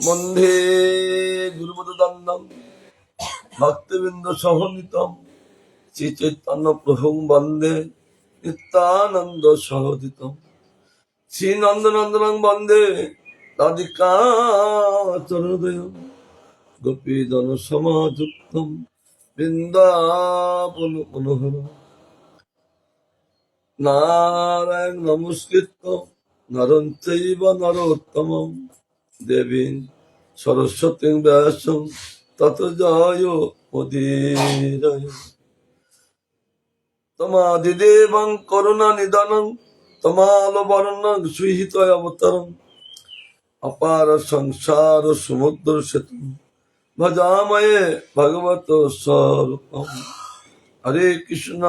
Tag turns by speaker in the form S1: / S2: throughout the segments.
S1: বন্ধে গুরুপদ দণ্ডম ভক্তবৃন্দ সহনিতম শ্রী চৈতন্য প্রভু বন্দে নিত্যানন্দ সহদিতম শ্রী নন্দনন্দনং বন্দে রাধিকা চরণোদয় গোপীজন সমাযুক্তম বৃন্দাবন মনোহর নারায়ণ নমস্কৃত্য নরং চৈব নরোত্তমং দেবীং সরস্বতীং ব্যাসং ততো জয় মুদীরয় তমাদিদেবং করুণানিধানং তমালবর্ণং সুহিতয় অবতারং অপার সংসার সমুদ্র সেতু ভজাময়ে ভগবত স্বরূপম হরে কৃষ্ণ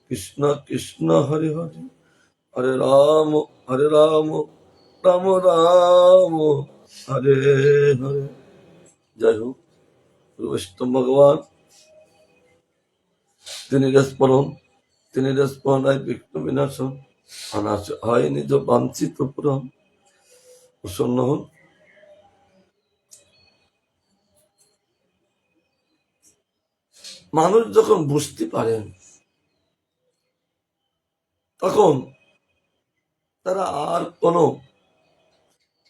S1: কৃষ্ণ কৃষ্ণ হরে হরে হরে রাম রাম রাম হরে হরে। যাই হোক, বৈষ্ণব ভগবান তিনি রেস্পরম, তিনি রেস্পন্ড বিঘ্ন বিনাশন অনাশ হয় নিজ বাঞ্ছিত পুরম। প্রসন্ন হন। মানুষ যখন বুঝতে পারেন তখন তারা আর কোনো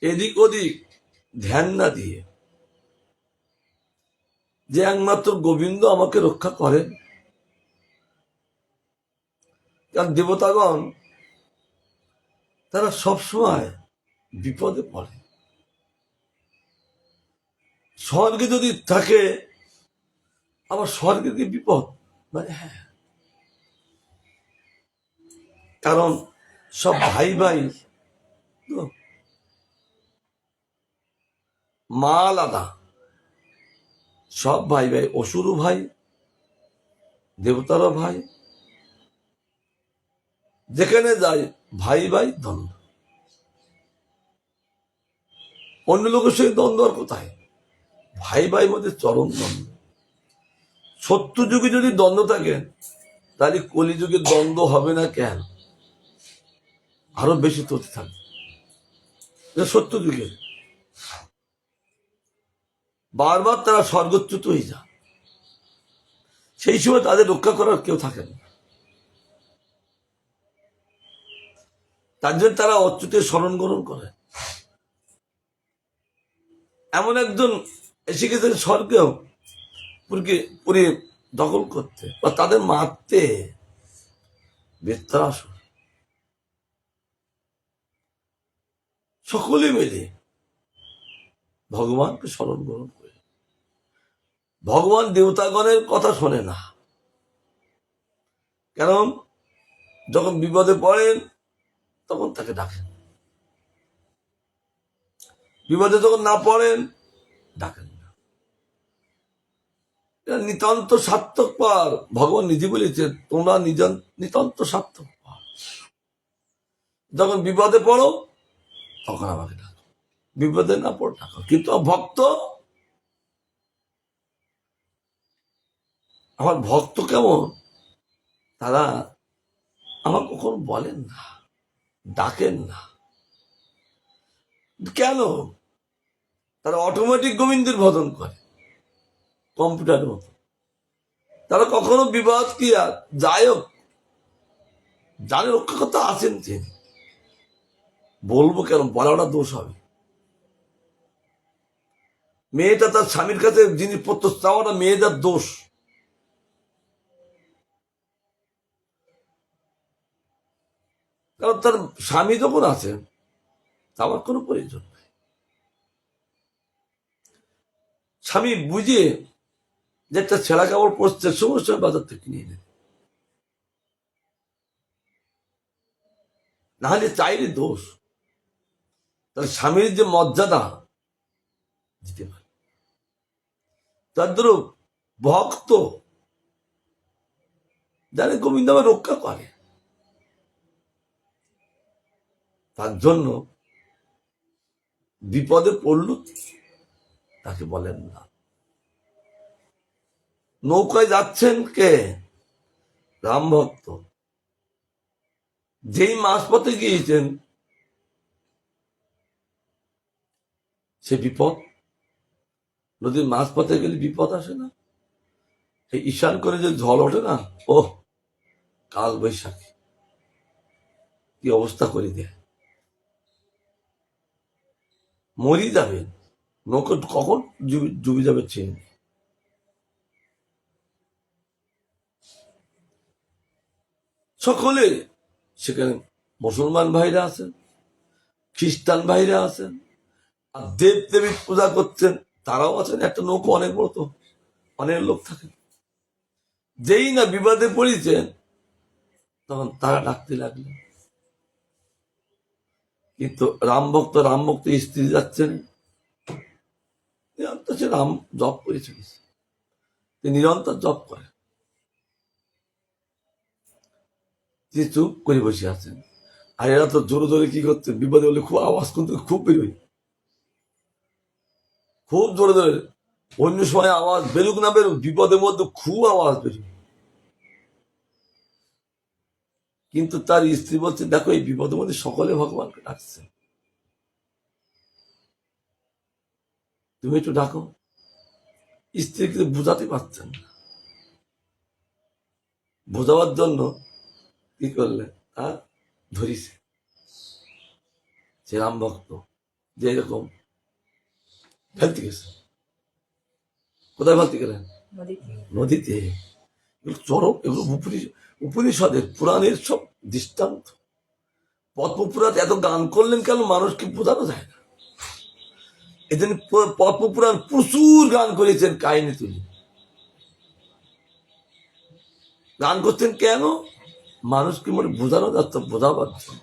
S1: এদিক ওদিক ধ্যান না দিয়ে যে একমাত্র গোবিন্দ আমাকে রক্ষা করেন। কারণ দেবতাগণ তারা সবসময় বিপদে পড়ে। স্বর্গে যদি থাকে আবার স্বর্গে কি বিপদ, মানে হ্যাঁ, কারণ সব ভাই ভাই মা আলাদা, সব ভাই ভাই, অসুরও ভাই, দেবতারও ভাই, যেখানে যায় ভাই ভাই দ্বন্দ্ব। অন্য লোকের সঙ্গে দ্বন্দ্ব আর কোথায়, ভাই ভাই মধ্যে চরম দ্বন্দ্ব। সত্য যুগে যদি দ্বন্দ্ব থাকে তাহলে কলিযুগে দ্বন্দ্ব হবে না কেন, আরো বেশি তথ্য থাকবে। সত্য যুগে বারবার তারা স্বর্গচ্যুত হয়ে যায়, সেই সময় তাদের রক্ষা করার কেউ থাকে না। তার জন্য তারা অচ্যুতের স্মরণ গ্রহণ করে। এমন একজন এসে গেছেন স্বর্গেও পুরী দখল করতে বা তাদের মারতে, বৃত্তাসুর। সকলে মিলে ভগবানকে স্মরণ গ্রহণ করে। ভগবান দেবতাগণের কথা শোনে না, কারণ যখন বিপদে পড়েন তখন তাকে ডাকেন, বিপদে যখন না পড়েন ডাকেন না। নিতান্ত স্বার্থপর। ভগবান নিজে বলেছে তোমরা নিতান্ত স্বার্থপর। যখন বিপদে পড়ো তখন আমাকে ডাকো, বিপদে না পড়ো ডাকো। কিন্তু ভক্ত, আমার ভক্ত কেমন, তারা আমার কখনো বলেন না, ডাকেন না। কেন? তারা অটোমেটিক গোবিন্দের ভজন করে, কম্পিউটারের মতো। তারা কখনো বিবাদ কি আর যাই হোক জানে রক্ষা করতে আছেন তিনি। বলবো কেন, বলাটা দোষ হবে। মেয়েটা তার স্বামীর কাছে জিনিসপত্র চাওয়াটা মেয়েদের দোষ। কারণ তার স্বামী যখন আছেন আমার কোনো প্রয়োজন নেই। স্বামী বুঝে যে একটা ছেঁড়া কাপড় পরছে, সময় সময় বাজার থেকে নিয়ে নেবে, নাহলে চাইলে দোষ। তার স্বামীর যে মর্যাদা দিতে পারে। তার ধরো ভক্ত জানে গোবিন্দ আমার রক্ষা করে, তার জন্য বিপদে পড়ল তাকে বলেন না। নৌকায় যাচ্ছেন কে? রাম ভক্ত। যেই মাঝপথে গিয়েছেন সে বিপদ। নদীর মাঝপথে গেলে বিপদ আসে না? এই ঈশান করে যে ঝড় ওঠে না, ও কাল বৈশাখী কি অবস্থা করে দেয়, মরি যাবেন, নৌকো কখন ডুবে যাবে চেন। সকলে সেখানে মুসলমান ভাইরা আছেন, খ্রিস্টান ভাইরা আছেন, আর দেব দেবীর পূজা করছেন তারাও আছেন। একটা নৌকো অনেক বড়, তো অনেক লোক থাকে। যেই না বিবাদে পড়েছেন তখন তারা ডাকতে লাগলেন। কিন্তু রাম ভক্ত স্ত্রী যাচ্ছেন, সে রাম জপ করে চলেছে, নিরন্তর জপ করে, তিনি চুপ করে বসে আছেন। আর এরা তো জোরে জোরে কি করছেন, বিপদে হলে খুব আওয়াজ কিন্তু খুব বেরোয়, খুব জোরে জোরে। অন্য সময় আওয়াজ বেরুক না বেরুক, বিপদের মধ্যে খুব আওয়াজ বেরোয়। কিন্তু তার স্ত্রী বলছে, দেখো এই বিপদের মধ্যে সকলে ভগবানকে ডাকছে, তুমি একটু ডাকো। স্ত্রী কিন্তু বোঝাতে পারছেন না, বোঝাবার জন্য কি করলে, তার ধরিছে। সে রাম ভক্ত যে এরকম ফেলতে গেছে। কোথায় ফেলতে গেলেন? নদীতে। চরম, এগুলো উপনিষদের পুরাণের সব দৃষ্টান্ত। পদ্মপুরাণ এত গান করলেন কেন, মানুষকে বোঝানো যায় না। এদিন পদ্মপুরাণ প্রচুর গান করেছেন, কাহিনী তুলি গান করছেন কেন, মানুষকে মনে বোঝানো যাচ্ছে, বোঝাবার জন্য।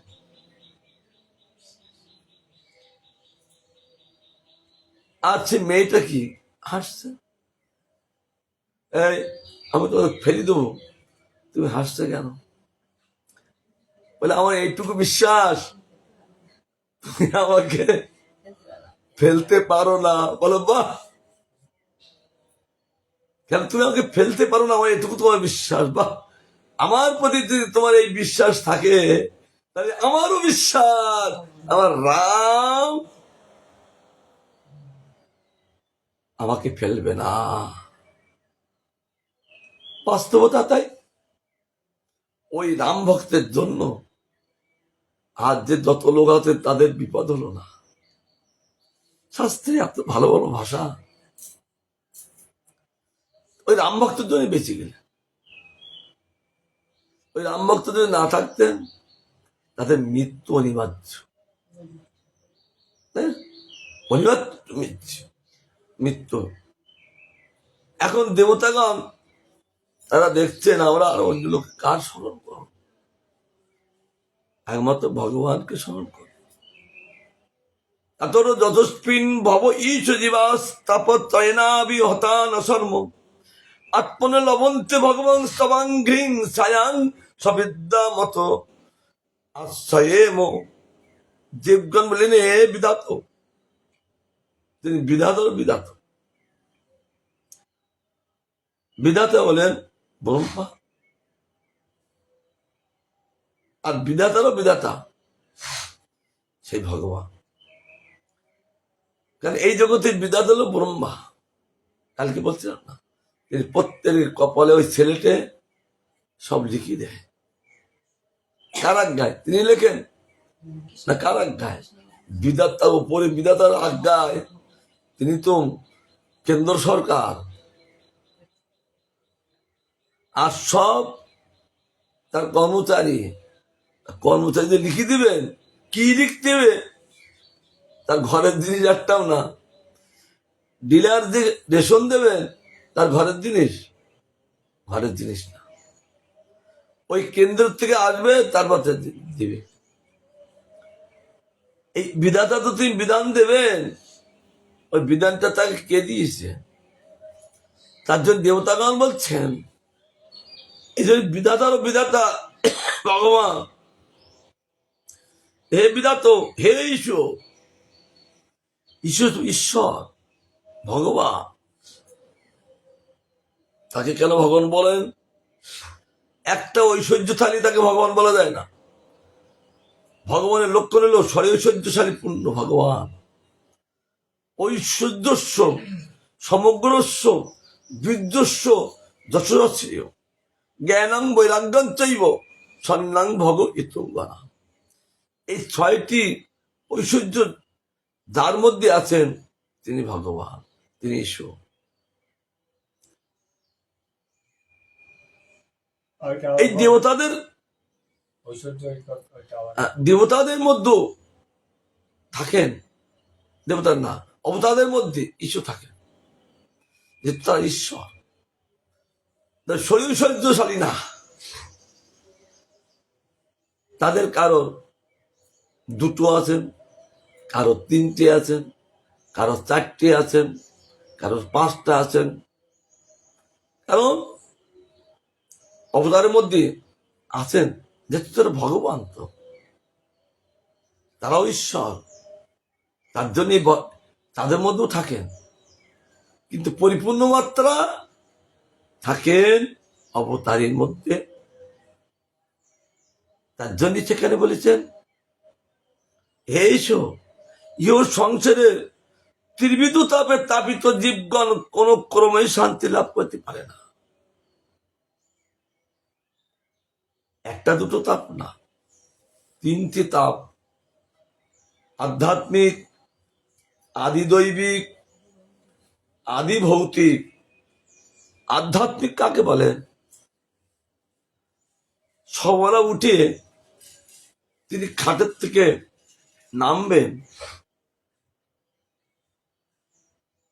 S1: আর সে মেয়েটা কি হাসছে, এই আমি তোমাকে ফেলে দেবো, তুমি হাসছে কেন? বলে আমার এইটুকু বিশ্বাস, তুমি আমাকে ফেলতে পারো না। বলো বাহ, কেন তুমি আমাকে ফেলতে পারো না, আমার এটুকু তোমার বিশ্বাস। বাহ, আমার প্রতি যদি তোমার এই বিশ্বাস থাকে, তাহলে আমারও বিশ্বাস আমার রাম আমাকে ফেলবে না। বাস্তবতা তাই। ওই রাম ভক্তের জন্য আজ যে যত লোক আছে তাদের বিপদ হলো না। শাস্ত্রে এত ভালো ভালো ভাষা, ওই রাম ভক্তের জন্য বেঁচে গেলে। ওই রাম ভক্ত যদি না থাকতেন, তাদের মৃত্যু অনিবার্য। অনিবার্য মৃত্যু। এখন দেবতাগণ তারা দেখছেন আমরা আর অন্য লোককে কার স্মরণ করব, একমাত্র ভগবানকে স্মরণ করব। এতর যতস্পিন ভব ঈশ জীবাস তাপত্রয়নাবি হতান অসর্ম আত্মনে লবন্তে ভগবান স্তবাঙ্ঘ্রিং ছায়াং সবিদ্যা মত আশ্রয়েম। দেবগণ বলেন এ বিধাত, তিনি বিধাতর বিধাত। বিধাতা বলেন ব্রহ্মা, আর বিধাতারও বিধাতা সেই ভগবান। কারণ এই জগতের বিধাতা হলো ব্রহ্মা। কালকে বলছিলাম না, তিনি প্রত্যেকের কপালে ওই ছেলেটে সব লিখিয়ে দেয়। কার আজ্ঞায় তিনি লেখেন না, কার আজ্ঞায়? বিধাতার উপরে, বিধাতার আজ্ঞায়। তিনি তো কেন্দ্র সরকার, আর সব তার কর্মচারী। কর্মচারীদের লিখে দিবেন, কি লিখতে হবে? তার ঘরের জিনিস একটাও না। ডিলার যে রেশন দেবেন, তার ঘরের জিনিস, ঘরের জিনিস না। ওই কেন্দ্র থেকে আসবে, তারপর দিবে। এই বিধাতা তো তিনি বিধান দেবেন, ওই বিধানটা তাকে কে দিয়েছে? তার জন্য দেবতাগণ বলছেন, এই জন্য বিধাতারও বিধাতা ভগবান। হে বিধাত, হে ঈশ্বর, ঈশ্বর ঈশ্বর ভগবান। তাকে কেন ভগবান বলেন? একটা ঐশ্বর্যশালী তাকে ভগবান বলা যায় না। ভগবানের লক্ষণ হলো ঐশ্বর্যশালী পূর্ণ ভগবান। ঐশ্বর্যস্য সমগ্রস্য বীর্যস্য যশস্য জ্ঞানাং বৈরাগ্যাং চৈব সন্ন্যাং ভগ ইত্যঙ্গনা। এই 6টি ঐশ্বর্য যার মধ্যে আছেন তিনি ভগবান, তিনি ঈশ্বর। এই দেবতাদের মধ্যে থাকেন, দেবতার না অবতারের মধ্যে ঈশ্বর থাকেন, যে তার ঈশ্বর শরীর ঐশ্বর্যশালী না। তাদের কারো 2টো আছেন, কারো 3টে আছেন, কারো 4টে আছেন, কারো 5টা আছেন। কারণ অবতারের মধ্যে আছেন যেহেতু তারা ভগবান, তো তারাও ঈশ্বর, তার জন্য তাদের মধ্যেও থাকেন, কিন্তু পরিপূর্ণ মাত্রা থাকেন অবতারের মধ্যে। তার জন্য সেখানে বলেছেন, হে ঈশ্বর, ইহ সংসারে ত্রিবিধ তাপে তাপিত জীবগণ কোন ক্রমে শান্তি লাভ করতে পারে না। 1টা 2টো তাপ না, 3টে তাপ। আধ্যাত্মিক, আদি দৈবিক, আদি ভৌতিক। আধ্যাত্মিক কাকে বলেন? সকালে উঠে তিনি খাটের থেকে নামবেন,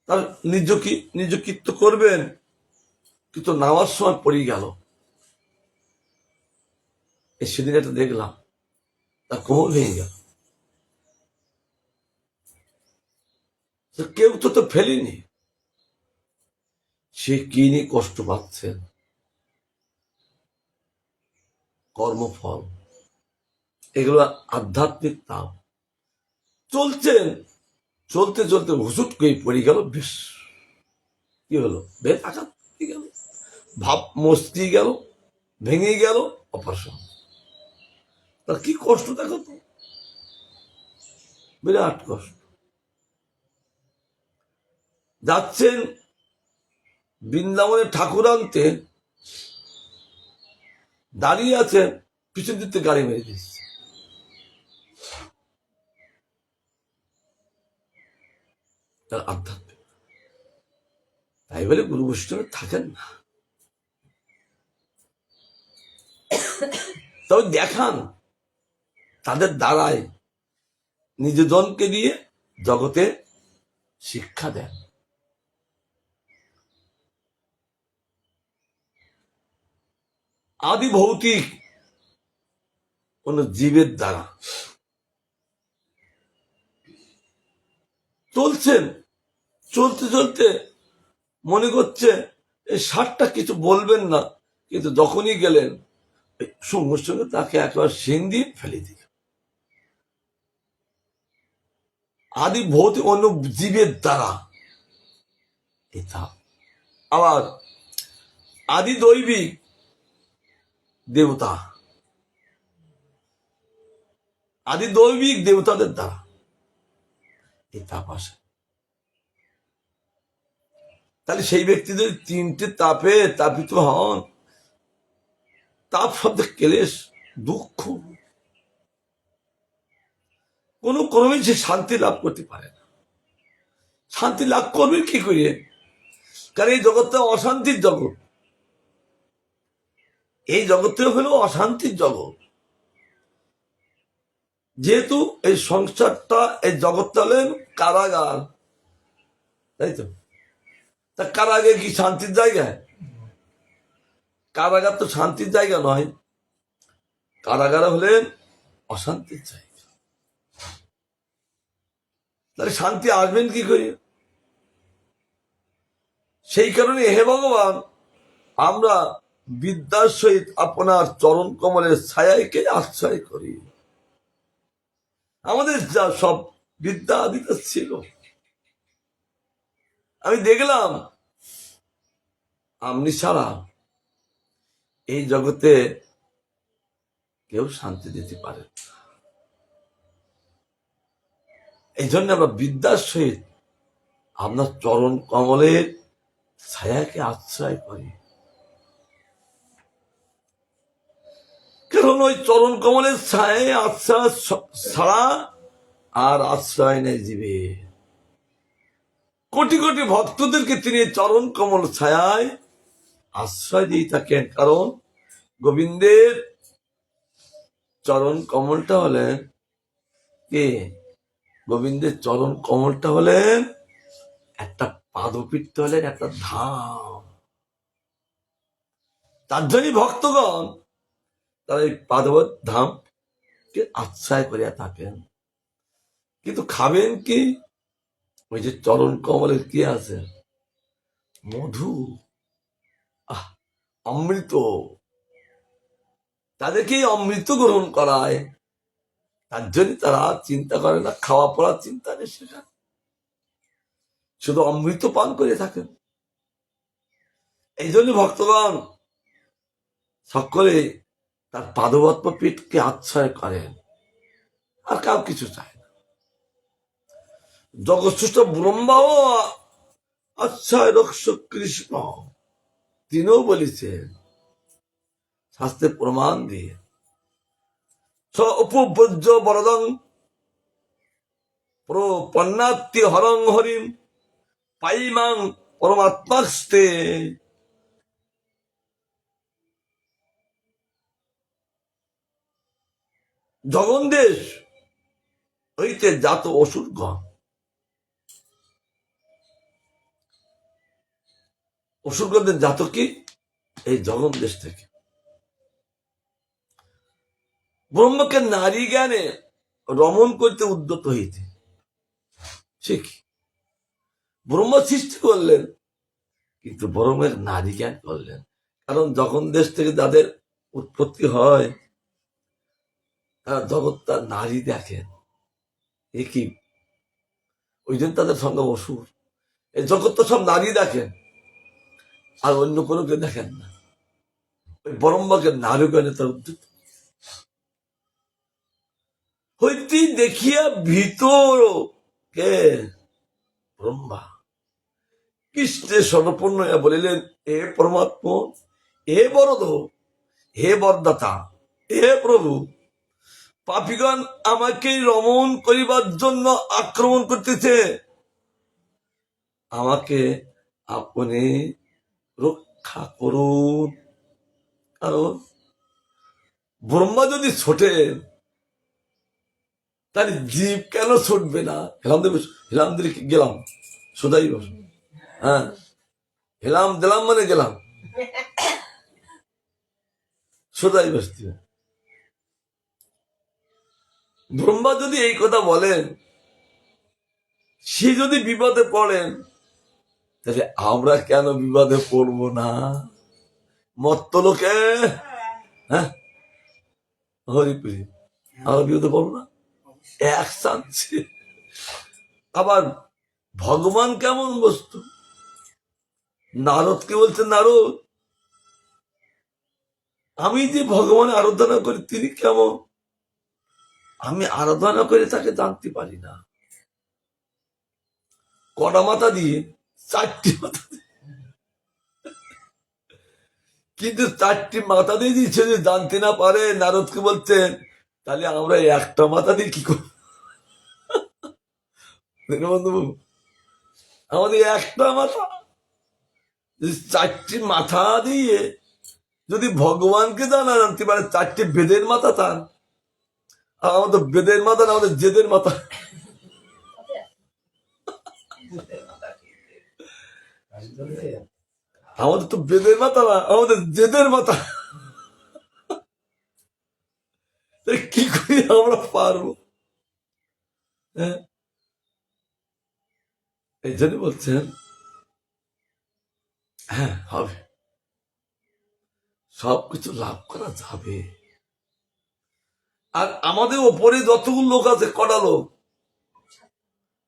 S1: তার নিজ কীর্ত করবেন, কিন্তু নামার সময় পড়ে গেল। সেদিন এটা দেখলাম, তার কোমর ভেঙে গেল। কেউ তো ফেলেনি, সে কি নিয়ে কষ্ট পাচ্ছেন? কর্মফল, এগুলো আধ্যাত্মিক তাপ। চলছেন, চলতে চলতে হুসুট করে পড়ে গেল। বেশ কি হলো? বেশ আঘাত গেল, ভাব মস্তি গেল, ভেঙে গেল, অপারেশন। তার কি কষ্ট দেখো তো, বিরাট কষ্ট। যাচ্ছেন বৃন্দাবনের ঠাকুর আনতে, দাঁড়িয়ে আছেন, পিছন দিতে গাড়ি মেরে দিচ্ছে। তার আধ্যাত্মিক। তাই বলে গুরু বৈষ্ণব থাকেন না, তবে দেখান তাদের দ্বারায় নিজজনকে দিয়ে জগতে শিক্ষা দেন। আদি ভৌতিক কোন জীবের দ্বারা চলছেন, চলতে চলতে মনে করছে এই 60টা কিছু বলবেন না, কিন্তু যখনই গেলেন সঙ্গে সঙ্গে তাকে একেবারে সিং দিয়ে ফেলে দিল। আদি ভৌতিক অন্য জীবের দ্বারা এটা। আবার আদি দৈবিক দেবতা, আদি দৈবিক দেবতাদের দ্বারা এই তাপ আসে। তাহলে সেই ব্যক্তি যদি 3টে তাপে তাপিত হন, তাপ শব্দে ক্লেশ, দুঃখ, কোন ক্রমে সে শান্তি লাভ করতে পারে না। শান্তি লাভ করবে কি করে? কারণ এই জগৎটা অশান্তির জগৎ, এই জগৎটা হলো অশান্তির জগৎ। যেহেতু এই সংসারটা, এই জগৎটা হলেন কারাগার, তাই তো? তা কারাগার কি শান্তির জায়গা? কারাগার তো শান্তির জায়গা নয়, কারাগার হলেন অশান্তির জায়গা। তাহলে শান্তি আসবেন কি করে? সেই কারণে হে ভগবান, আমরা বিদ্যার সহিত আপনার চরণ কমলের ছায়াকে আশ্রয় করি। আমাদের যা সব বিদ্যা আদিটা ছিল, আমি দেখলাম আপনি ছাড়া এই জগতে কেউ শান্তি দিতে পারে। এই জন্য আমরা বিদ্যার সহিত আপনার চরণ কমলের ছায়াকে আশ্রয় করে, কারণ ওই চরণ কমলের ছায়ায় আশ্রয় ছাড়া আর আশ্রয় নেই জীবে। কোটি কোটি ভক্তদেরকে তিনি চরণ কমল ছায়ায় আশ্রয় দিয়ে থাকেন, কারণ গোবিন্দের চরণ কমলটা হলেন কে? গোবিন্দের চরণ কমলটা হলেন একটা পাদপীঠ, হলেন একটা ধাম। তার জন্যই ভক্তগণ তারা এই পাদবত ধামকে আশ্রয় করিয়া থাকেন। কিন্তু খাবেন কি? ওই যে চরণ কমলের কি আছে? মধু, অমৃত। তাদেরকে অমৃত গ্রহণ করায়, তার জন্য তারা চিন্তা করে না, খাওয়া পড়ার চিন্তা নেই, সেখানে শুধু অমৃত পান করে থাকেন। এই জন্য ভক্তগণ সকলে তার পাদপদ্ম পীঠকে আশ্রয় করেন, আর কাউ কিছু চায় না। জগৎসৃষ্ট ব্রহ্মাও আশ্রয় রক্ষক কৃষ্ণ, তিনিও বলেছেন শাস্ত্রে প্রমাণ দিয়ে, স উপব্রজ বরদং প্রপন্নাত্তি হরং হরিম পাইমাং পরমাত্মাস্তে। জগন্দেশ হইতে জাত অসুরগণ, অসুরগণের জাত কি? এই জগন্দেশ থেকে। ব্রহ্মকে নারী জ্ঞানে রমণ করতে উদ্যত হইতে, সে কি? ব্রহ্ম সৃষ্টি করলেন, কিন্তু ব্রহ্মের নারী জ্ঞান করলেন, কারণ জগন্দেশ থেকে যাদের উৎপত্তি হয় তারা জগৎটা নারী দেখেন। এ কি? ওই জন্য তাদের সঙ্গে অসুর। এই জগৎটা সব নারী দেখেন, আর অন্য কোনো কেউ দেখেন না। ওই ব্রহ্মকে নারী জ্ঞানে তার উদ্যত হইতে দেখিয়া ভিতর কে? ব্রহ্মা কৃষ্ণের সর্বপূর্ণ বলিলেন, হে পরমাত্মা, হে বরদ, হে বরদাতা, হে প্রভু, পাপীগণ আমাকে রমণ করিবার জন্য আক্রমণ করতেছে, আমাকে আপনি রক্ষা করুন। কারণ ব্রহ্মা যদি ছোটেন তাহলে জীব কেন ছুটবে না? হেলাম দিলে গেলাম, সোজাই বস, হ্যাঁ, হেলাম দিলাম মানে গেলাম, সোজাই বসতে। ব্রহ্মা যদি এই কথা বলেন, সে যদি বিপদে পড়েন, তাহলে আমরা কেন বিপদে পড়বো না? মত্ত লোকে, হ্যাঁ, হরিপুরি, আমরা বিপদে পড়বো না? এক চাচ্ছে। আবার ভগবান কেমন বস্তু? নারদকে বলছে, নারদ, আমি যে ভগবানের আরাধনা করি তিনি কেমন? আমি আরাধনা করে তাকে জানতে পারি না। কটা মাথা দিয়ে? 4টি মাথা দিয়ে। কিন্তু 4টি মাথা দিয়ে দিচ্ছে যে জানতে না পারে। নারদকে বলছেন, তাহলে আমরা একটা মাথা দিয়ে কি করব? বন্ধু, আমাদের একটা মাথা, 4টি মাথা দিয়ে যদি ভগবানকে জানতে পারে, 4টি বেদের মাথা তার, আর আমাদের বেদের মাথা না, আমাদের জেদের মাথা। আমাদের তো বেদের মাথা না, আমাদের জেদের মাথা। কি করি আমরা পারবো? হ্যাঁ, এই জন্য বলছেন, হ্যাঁ হবে, সবকিছু লাভ করা যাবে। আর আমাদের ওপরে যতগুলো লোক আছে, কটা লোক?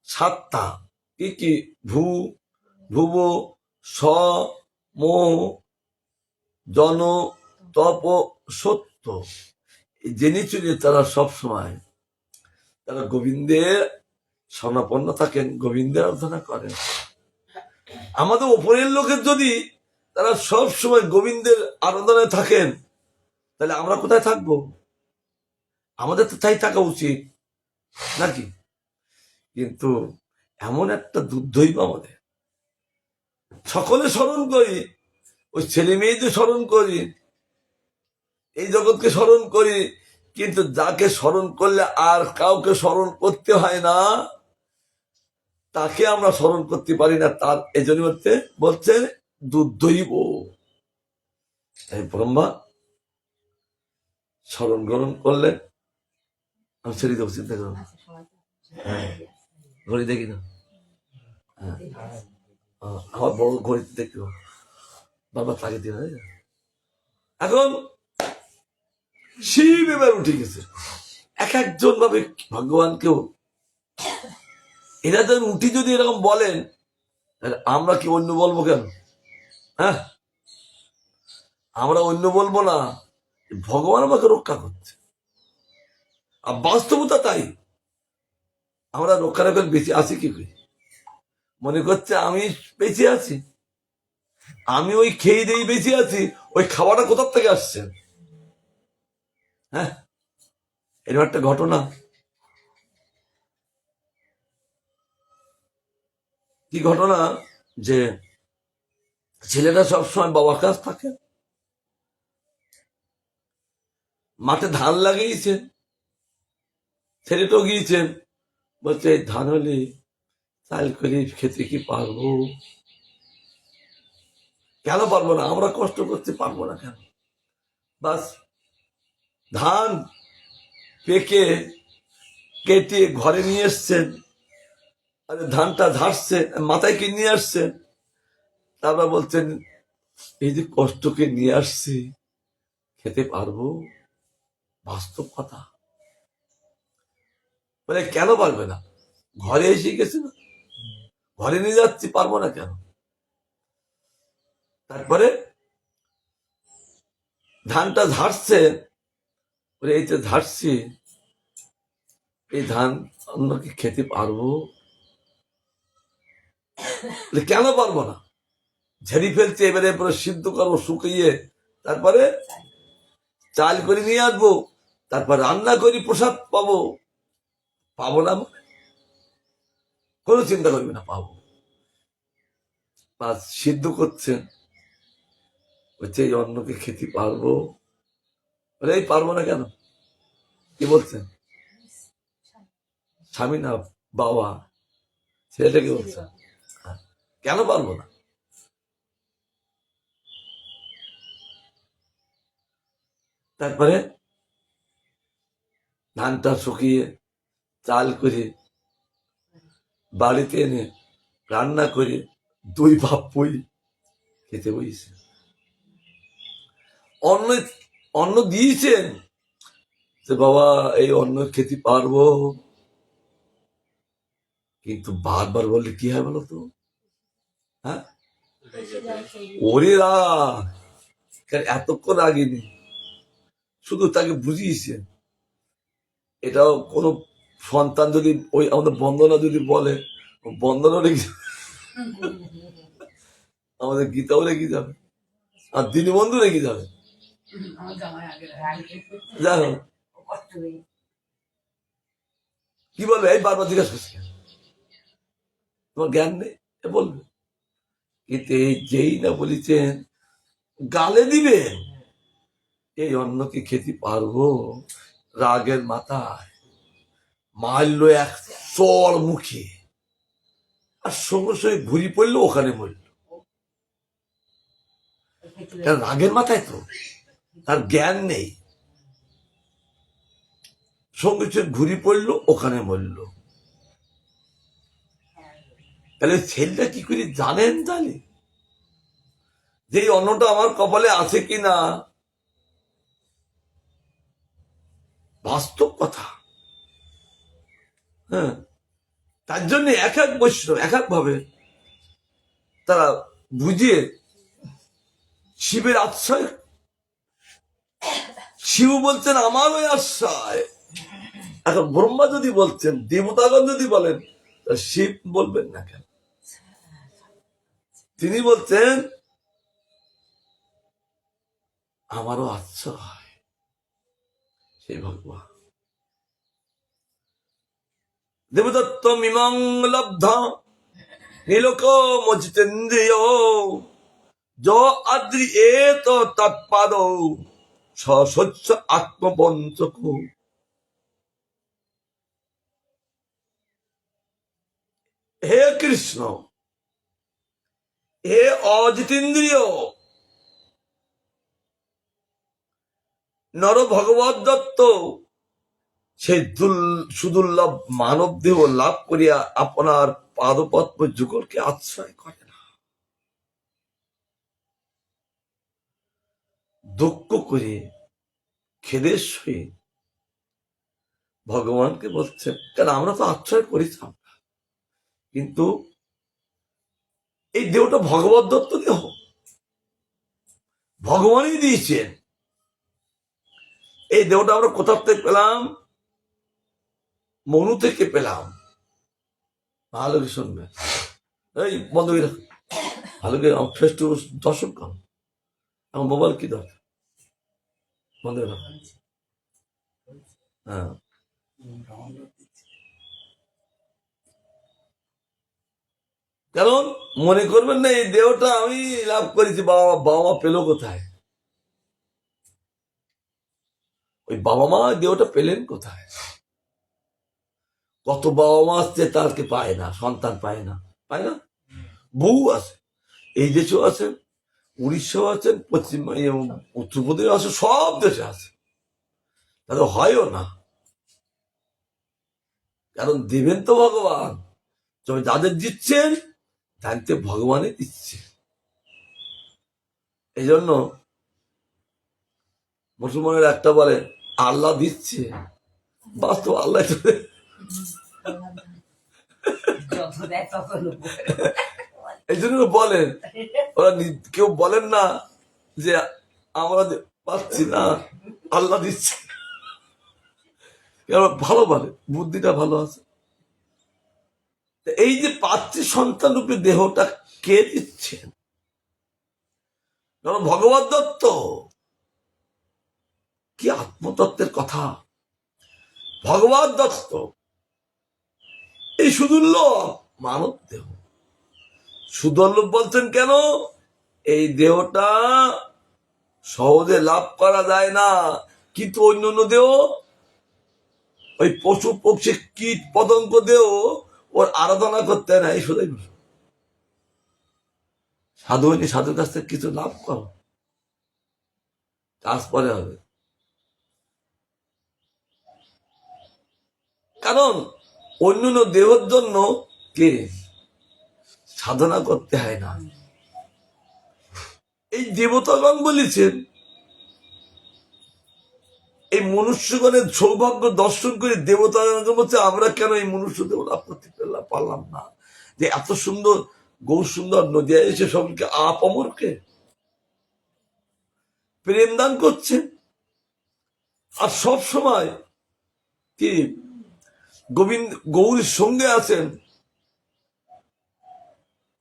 S1: 7টা। কি কি? ভুব, স, মো, জন, তপ, সত্য। জেনে চলে তারা সব সময় তারা গোবিন্দের স্বর্ণাপন্ন থাকেন, গোবিন্দের আরাধনা করেন। আমাদের ওপরের লোকের যদি তারা সব সময় গোবিন্দের আরাধনায় থাকেন, তাহলে আমরা কোথায় থাকবো? আমাদের তো তাই থাকা উচিত নাকি? কিন্তু এমন একটা দুর্দৈব আমাদের, সকলে স্মরণ করি, ওই ছেলে মেয়েদের স্মরণ করি, এই জগৎকে স্মরণ করি, কিন্তু যাকে স্মরণ করলে আর কাউকে স্মরণ করতে হয় না, তাকে আমরা স্মরণ করতে পারি না। তার এই জন্য বলছে দুর্দৈব। এই ব্রহ্মা স্মরণ গ্রহণ করলেন। আমি ছেড়ে দেবো, চিন্তা করো না। হ্যাঁ, ঘড়ি দেখি না। হ্যাঁ, আমার বড় ঘড়িতে দেখতে বারবার তাকে দিয়ে। এখন শিব এবার উঠে গেছে। এক একজন ভাবে ভগবানকেও, এরা যেন উঠি যদি এরকম বলেন, আমরা কি অন্য বলবো কেন? হ্যাঁ, আমরা অন্য বলবো না, ভগবান আমাকে রক্ষা করছে। আর বাস্তবতা তাই, আমরা রক্ষা রাখার বেঁচে আছি কি করে? মনে করছে আমি বেঁচে আছি, আমি ওই খেয়ে দিয়ে বেঁচে আছি। ওই খাওয়াটা কোথার থেকে আসছে? হ্যাঁ, এরকম একটা ঘটনা। কি ঘটনা? যে ছেলেটা সবসময় বাবার কাছ থাকে, মাঠে ধান লাগিয়েছে, ছেলেটাও গিয়েছেন, বলছে এই ধান হলে চাল করে খেতে কি পারবো? কেন পারবো না? আমরা কষ্ট করতে পারবো না কেন? বাস ধান পেকে কেটে ঘরে নিয়ে এসছেন, আর ধানটা ঝাড়ছে, মাথায় কি নিয়ে আসছেন, তারপর বলছেন এই যে কষ্টকে নিয়ে আসছি, খেতে পারবো? বাস্তব কথা। মানে কেন পারবে না? ঘরে এসে গেছে না, ঘরে নিয়ে যাচ্ছি, পারবো না কেন? তারপরে ধানটা ঝাড়ছে, এই যে ঝাড়ছি, এই ধান অন্যকে খেতে পারবো? কেন পারবো না? ঝেড়ি ফেলছে, এবারে পুরো সিদ্ধ করবো শুকিয়ে, তারপরে চাল করে নিয়ে আসবো, তারপর রান্না করি, প্রসাদ পাবো। পাবো না কোনো চিন্তা করবি না, পাবো। সিদ্ধ করছেন, হচ্ছে এই অন্নকে খেতে পারবো? এই পারবো না কেন? কি বলছেন? স্বামী না বাবা, ছেলেটাকে বলছেন কেন পারবো না? তারপরে ধানটা শুকিয়ে চাল করে বাড়িতে এনে রান্না করে দুই ভাব বই খেতে বইছে। অন্ন অন্ন দিয়েছেন যে বাবা এই অন্ন খেতে পারবো, কিন্তু বারবার বললে কি হয় বলো তো? হ্যাঁ, ওরে রাগ, এতক্ষণ আগেনি, শুধু তাকে বুঝিয়েছে। এটাও কোনো সন্তান যদি ওই আমাদের বন্দনা যদি বলে, বন্দনা রেখে আমাদের গীতাও রেখে যাবে, আর দীনবন্ধু রেখে যাবে। জানো কি বলবে? এই বারবার জিজ্ঞাসা করছি তোমার জ্ঞান নেই, বলবে। কিন্তু এই যেই না বলেছেন গালে দিবেন এই অন্ন কি খেতে পারবো, রাগের মাথায় মারলো এক চর মুখে, আর সঙ্গে সঙ্গে ঘুরি পড়লো, ওখানে মরল। রাগের মাথায় তো তার জ্ঞান নেই, সঙ্গে সঙ্গে ঘুরি পড়লো, ওখানে মরল। তাহলে ছেলেটা কি করে জানেন? জানি যে অন্নটা আমার কপালে আছে কিনা। বাস্তব কথা। হ্যাঁ, তার জন্য এক এক বৈষ্ণব এক এক ভাবে তারা বুঝিয়ে শিবের আশ্রয়। শিব বলছেন আমার ওই আশ্রয়। এখন ব্রহ্মা যদি বলছেন, দেবতাগণ যদি বলেন শিব বলবেন না কেন? তিনি বলছেন আমারও আশ্রয় সেই ভগবান। দেবদত্ত মিমাং লব্ধ নীলক মজিতেন্দ্রিয় য আদ্রি এত তৎপাদ সস্য আত্মপঞ্চক। হে কৃষ্ণ, হে অজিতেন্দ্রিয় নর ভগবত দত্ত, সেই সুদুর্লভ মানব দেহ লাভ করিয়া আপনার পাদপদ্ম যুগলকে আশ্রয় করে না, দুঃখ করে খেদের সহিত ভগবানকে বলছেন, কেন আমরা তো আশ্রয় করেছিলাম, কিন্তু এই দেহটা ভগবত দত্ত দেহ, ভগবানই দিয়েছেন। এই দেহটা আমরা কোথা থেকে পেলাম? মনু থেকে পেলাম। ভালো করে শুনবে, এই বন্ধ করে রাখো, ভালো করে ফেস টু দর্শক কর। আমার মোবাইল কি দরকার, বন্ধ করে রাখো। হ্যাঁ, কারণ মনে করবেন না এই দেহটা আমি লাভ করেছি, বাবা মা পেলো কোথায়? ওই বাবা মা দেহটা পেলেন কোথায়? কত বাবা মা আসছে তাকে পায় না, সন্তান পায় না, পায় না। বহু আছে, এই দেশেও আছেন, উড়িষ্যাও আছেন, পশ্চিম উত্তরপ্রদেশ আছে, সব দেশে আছে, তাদের হয়ও না। কারণ দেবেন তো ভগবান, তবে যাদের দিচ্ছেন জানতে ভগবানই দিচ্ছে। এই জন্য মুসলমানের একটা বলে আল্লাহ দিচ্ছে, বাস্তব আল্লাহ এই জন্য বলেন, ওরা কেউ বলেন না যে আমরা পাচ্ছি না, আল্লাহ দিচ্ছে। ভালো বলে, বুদ্ধিটা ভালো আছে। এই যে পাচ্ছি সন্তান রূপে দেহটা কে দিচ্ছেন? ভগবত দত্ত। কি আত্মতত্ত্বের কথা! ভগবত দত্ত এই সুদুর্লভ মানব দেহ। সুদুর্লভ বলছেন কেন? এই দেহটা সহজে লাভ করা যায় না, কিন্তু অন্য অন্য দেহ, ওই পশু পক্ষী কীট পতঙ্গ দেহ ওর আরাধনা করতে হয় না। এই শুধু সাধু হয়নি, সাধুর কাছ থেকে কিছু লাভ করো, কাজ পরে হবে। কারণ অন্য দেহের জন্য কে সাধনা করতে হয় না। এই দেবতাগণ বলেছেন, এই মনুষ্যগণের সৌভাগ্য দর্শন করে দেবতাগণ বলছে আমরা কেন এই মনুষ্য দেব লাভ করতে পারলাম না, যে এত সুন্দর গৌ সুন্দর নদিয়া এসে সকলকে আপমরকে প্রেম দান করছে, আর সব সময় কি গোবিন্দ গৌরীর সঙ্গে আছেন,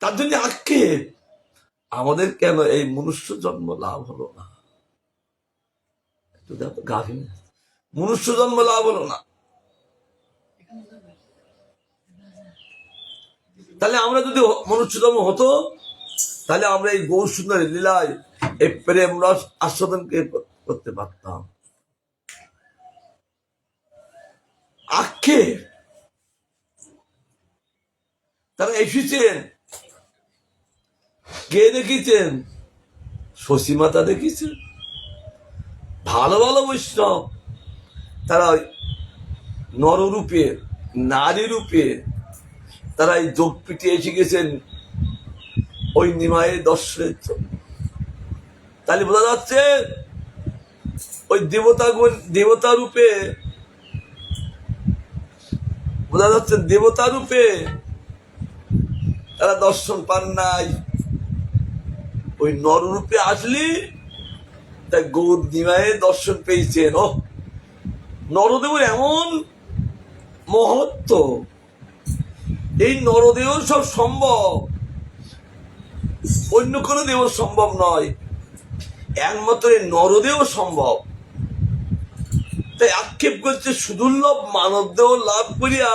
S1: তার জন্য আক্ষে আমাদের কেন এই মনুষ্য জন্ম লাভ হলো না? মনুষ্য জন্ম লাভ হলো না, তাহলে আমরা যদি মনুষ্য জন্ম হতো, তাহলে আমরা এই গৌর সুন্দর লীলায় এই প্রেম রস আস্বাদনকে করতে পারতাম। আক্ষে তারা এসেছেন, কে দেখিয়েছেন? শশী মাতা দেখিয়েছেন। ভালো ভালো বৈষ্ণব তারা নররূপে নারী রূপে তারা এই যোগ পিঠে এসে গেছেন ওই নিমায়ের দর্শনের জন্য। তাহলে বোঝা যাচ্ছে ওই দেবতা রূপে, বোঝা যাচ্ছে দেবতা রূপে তারা দর্শন পান নাই, ওই নররূপে আসলি তাই গৌর নিমায়ের দর্শন পেয়েছেন। ও নরদেবের এমন মহত্ব, এই নরদেহ সব সম্ভব, অন্য কোনো দেহ সম্ভব নয়, একমাত্র এই নরদেহ সম্ভব। তাই আক্ষেপ করছে, সুদুর্লভ মানব দেহ লাভ করিয়া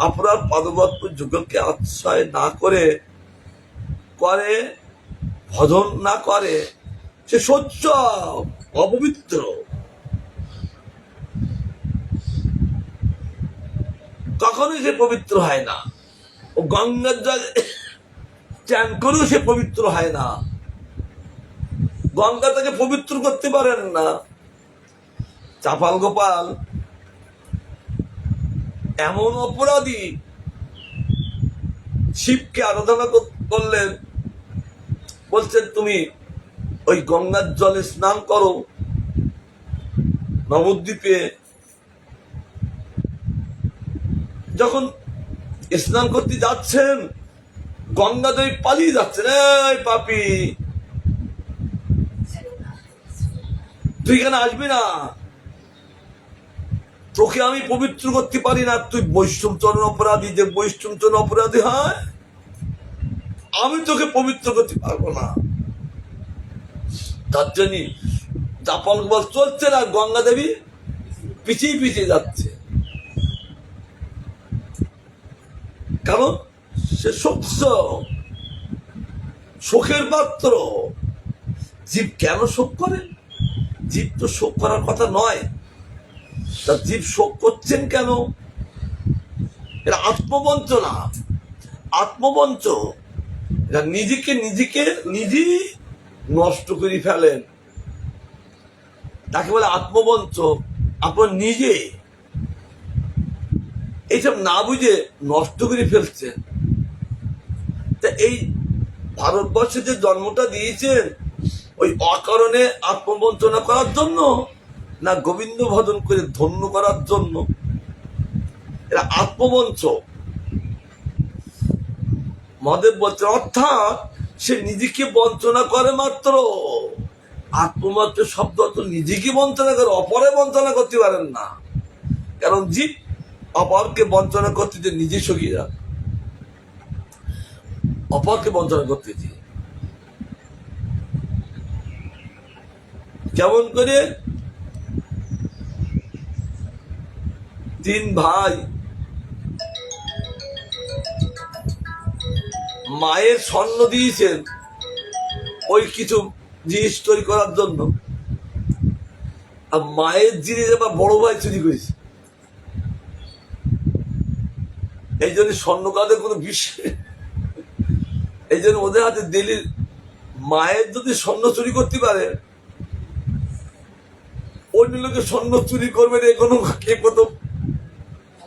S1: আপনার পাদপদ্ম যুগলকে আশ্রয় না করে ভজন না করে, সে সহ্য অপবিত্র। কখনোই সে পবিত্র হয় না। ও গঙ্গার জল চান করেও সে পবিত্র হয় না। গঙ্গা তাকে পবিত্র করতে পারেন না। চাপাল গোপাল এমন অপরাধী, শিবকে আরাধনা করলেন, বলছেন তুমি ওই গঙ্গার জলে স্নান করো। নবদ্বীপে যখন স্নান করতে যাচ্ছেন, গঙ্গা দেবী পালিয়ে যাচ্ছেন, এই পাপী তুই এখানে আসবি না, তোকে আমি পবিত্র করতে পারি না, তুই বৈষ্ণব চরণ অপরাধী। যে বৈষ্ণব চরণ অপরাধী হয়, আমি তোকে পবিত্র করতে পারবো না। তার জন্য চাপাল গোপাল চলছে না, গঙ্গা দেবী পিছিয়ে পিছিয়ে যাচ্ছে। কারণ সে শোকের পাত্র। জীব কেন শোক করে? জীব তো শোক করার কথা নয়। তা জীব শোক করছেন কেন? এটা আত্মবঞ্চনা, আত্মবঞ্চ। এটা নিজেকে নিজেই নষ্ট করে ফেলেন, তাকে বলে আত্মবঞ্চ। আপনার নিজে এইসব না বুঝে নষ্ট করে ফেলছেন। তা এই ভারতবর্ষে যে জন্মটা দিয়েছেন, ওই অকারণে আত্মবঞ্চনা করার জন্য না গোবিন্দ ভজন করে ধন্য করার জন্য? এরা আত্মবঞ্চ। মহাদেব বলছেন, অর্থাৎ সে নিজেকে বঞ্চনা করে মাত্র। আত্মমাত্র শব্দ তো নিজেকে বঞ্চনা করে, অপরে বঞ্চনা করতে পারেন না। কারণ জীব অপরকে বঞ্চনা করতে যে নিজে সখীরা অপরকে বঞ্চনা করতেছি। কেমন করে? তিন ভাই মায়ের স্বর্ণ দিয়েছেন ওই কিছু জিনিস তৈরি করার জন্য, আর মায়ের জিনিস আবার বড় ভাই চুরি করেছে। এই জন্য স্বর্ণ কাজের কোনো বিষয়, এই জন্য ওদের হাতে দিল্লির মায়ের যদি স্বর্ণ চুরি করতে পারে, অন্য লোকের স্বর্ণ চুরি করবে না কোনো কে কত।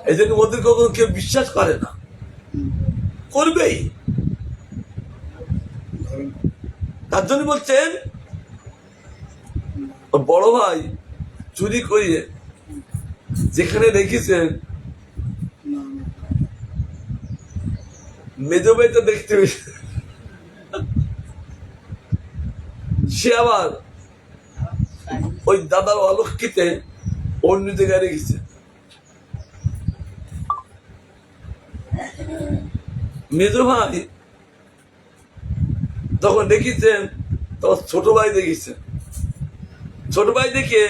S1: এই জন্য ওদের কখনো কেউ বিশ্বাস করে না, করবেই। তার জন্য বলছেন বড় ভাই চুরি করিয়ে যেখানে রেখেছেন, মেজ ভাইটা দেখতে পেয়েছে, সে আবার ওই দাদার অলক্ষিতে অন্য জায়গায় রেখেছে। মেজ ভাই তখন দেখেছেন, তখন ছোট ভাই দেখেছেন। ছোট ভাই দেখে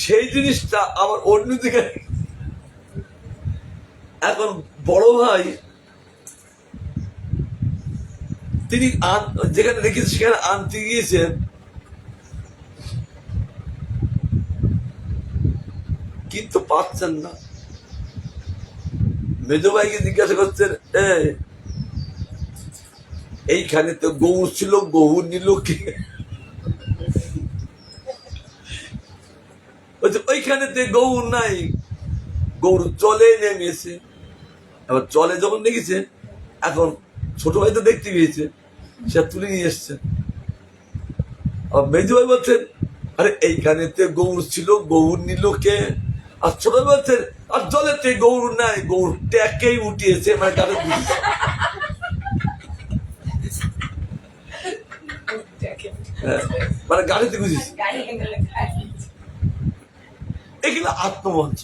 S1: সেই জিনিসটা আমার অন্য জায়গায়। এখন বড় ভাই তিনি যেখানে রেখেছেন সেখানে আনতে গিয়েছেন, কিন্তু পাচ্ছেন না। মেজ ভাইকে জিজ্ঞাসা করছেন, এইখানে তো গৌর ছিল, গৌর নিল কে? ওইখানে তো গৌর নাই, গৌর জলে নেমেছে। এবার জলে যখন দেখেছে, এখন ছোট ভাই তো দেখতে পেয়েছে, সে তুলে নিয়ে এসছে। আর মেজু ভাই বলছেন, আরে এইখানে তো গৌর ছিল, গৌর নিল কে? আর ছোট ভাই বলছেন, আর জলেতে গৌর নাই, গৌর ট্যাকেই উঠিয়েছে, মানে গাড়ি দিয়েছে। মানে গাড়িতে বুঝিয়েছে। এগুলো আত্মবঞ্চ।